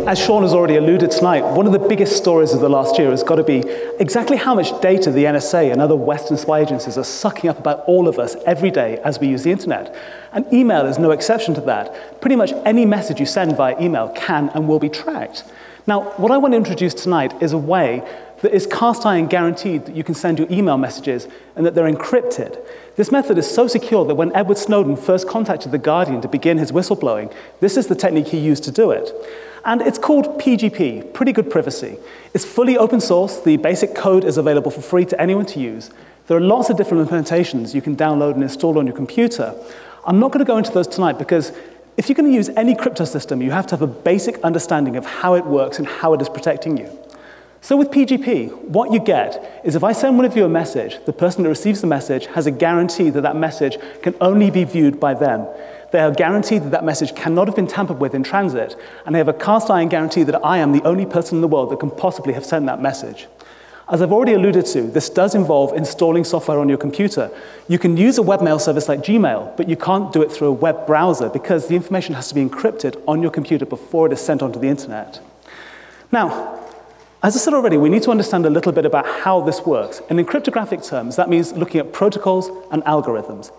as Sean has already alluded tonight, one of the biggest stories of the last year has got to be exactly how much data the NSA and other Western spy agencies are sucking up about all of us every day as we use the internet. And email is no exception to that. Pretty much any message you send via email can and will be tracked. Now, what I want to introduce tonight is a way that is cast iron guaranteed that you can send your email messages and that they're encrypted. This method is so secure that when Edward Snowden first contacted The Guardian to begin his whistleblowing, this is the technique he used to do it. And it's called PGP, Pretty Good Privacy. It's fully open source. The basic code is available for free to anyone to use. There are lots of different implementations you can download and install on your computer. I'm not going to go into those tonight because if you're going to use any crypto system, you have to have a basic understanding of how it works and how it is protecting you. So with PGP, what you get is if I send one of you a message, the person that receives the message has a guarantee that that message can only be viewed by them. They are guaranteed that that message cannot have been tampered with in transit, and they have a cast iron guarantee that I am the only person in the world that can possibly have sent that message. As I've already alluded to, this does involve installing software on your computer. You can use a webmail service like Gmail, but you can't do it through a web browser because the information has to be encrypted on your computer before it is sent onto the internet. Now, as I said already, we need to understand a little bit about how this works. And in cryptographic terms, that means looking at protocols and algorithms.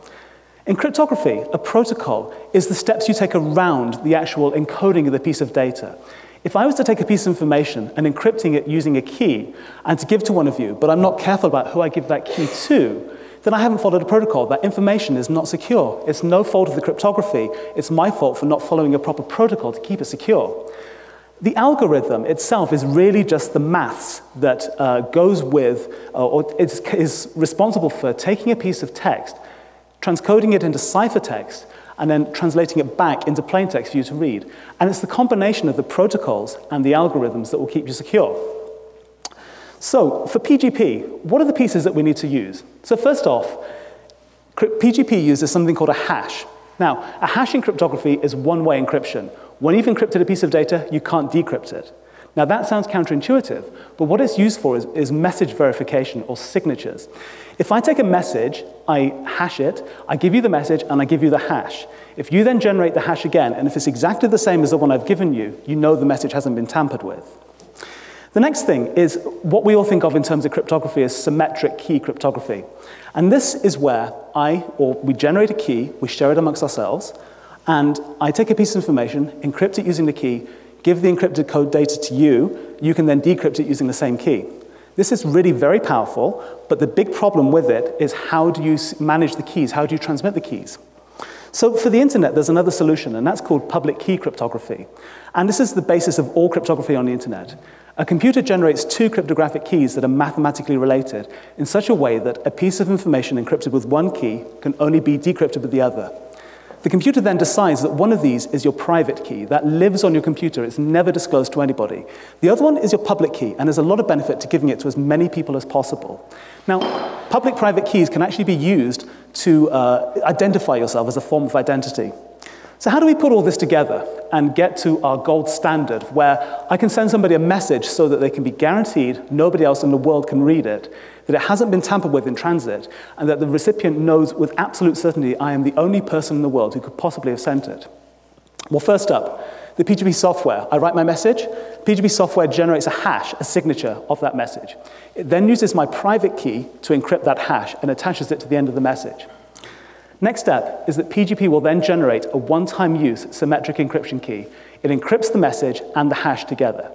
In cryptography, a protocol is the steps you take around the actual encoding of the piece of data. If I was to take a piece of information and encrypting it using a key and to give to one of you, but I'm not careful about who I give that key to, then I haven't followed a protocol. That information is not secure. It's no fault of the cryptography. It's my fault for not following a proper protocol to keep it secure. The algorithm itself is really just the maths that goes with, or is responsible for taking a piece of text, transcoding it into ciphertext, and then translating it back into plain text for you to read. And it's the combination of the protocols and the algorithms that will keep you secure. So for PGP, what are the pieces that we need to use? So first off, PGP uses something called a hash. Now, a hash in cryptography is one-way encryption. When you've encrypted a piece of data, you can't decrypt it. Now, that sounds counterintuitive, but what it's used for is message verification or signatures. If I take a message, I hash it, I give you the message, and I give you the hash. If you then generate the hash again, and if it's exactly the same as the one I've given you, you know the message hasn't been tampered with. The next thing is what we all think of in terms of cryptography as symmetric key cryptography. And this is where we generate a key, we share it amongst ourselves, and I take a piece of information, encrypt it using the key, give the encrypted code data to you, you can then decrypt it using the same key. This is really very powerful, but the big problem with it is how do you manage the keys? How do you transmit the keys? So for the internet, there's another solution, and that's called public key cryptography. And this is the basis of all cryptography on the internet. A computer generates two cryptographic keys that are mathematically related in such a way that a piece of information encrypted with one key can only be decrypted with the other. The computer then decides that one of these is your private key. That lives on your computer. It's never disclosed to anybody. The other one is your public key, and there's a lot of benefit to giving it to as many people as possible. Now, public-private keys can actually be used to identify yourself as a form of identity. So how do we put all this together and get to our gold standard where I can send somebody a message so that they can be guaranteed nobody else in the world can read it, that it hasn't been tampered with in transit, and that the recipient knows with absolute certainty I am the only person in the world who could possibly have sent it? Well, first up, the PGP software. I write my message. PGP software generates a hash, a signature of that message. It then uses my private key to encrypt that hash and attaches it to the end of the message. Next step is that PGP will then generate a one-time use symmetric encryption key. It encrypts the message and the hash together.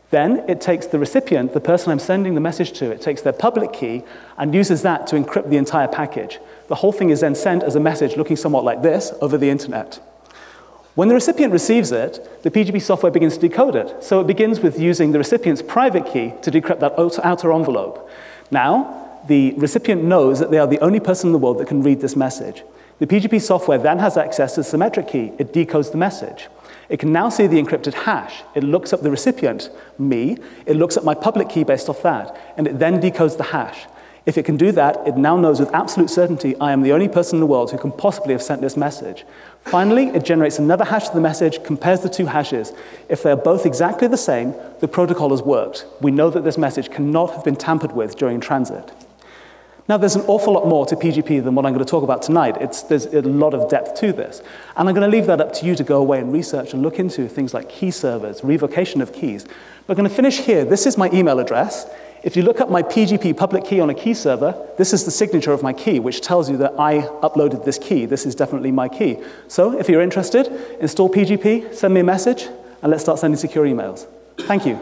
Then it takes the recipient, the person I'm sending the message to, it takes their public key and uses that to encrypt the entire package. The whole thing is then sent as a message looking somewhat like this over the internet. When the recipient receives it, the PGP software begins to decode it. So it begins with using the recipient's private key to decrypt that outer envelope. Now, the recipient knows that they are the only person in the world that can read this message. The PGP software then has access to the symmetric key. It decodes the message. It can now see the encrypted hash. It looks up the recipient, me. It looks at my public key based off that, and it then decodes the hash. If it can do that, it now knows with absolute certainty I am the only person in the world who can possibly have sent this message. Finally, it generates another hash to the message, compares the two hashes. If they're both exactly the same, the protocol has worked. We know that this message cannot have been tampered with during transit. Now, there's an awful lot more to PGP than what I'm going to talk about tonight. There's a lot of depth to this. And I'm going to leave that up to you to go away and research and look into things like key servers, revocation of keys. We're going to finish here. This is my email address. If you look up my PGP public key on a key server, this is the signature of my key, which tells you that I uploaded this key. This is definitely my key. So if you're interested, install PGP, send me a message, and let's start sending secure emails. Thank you.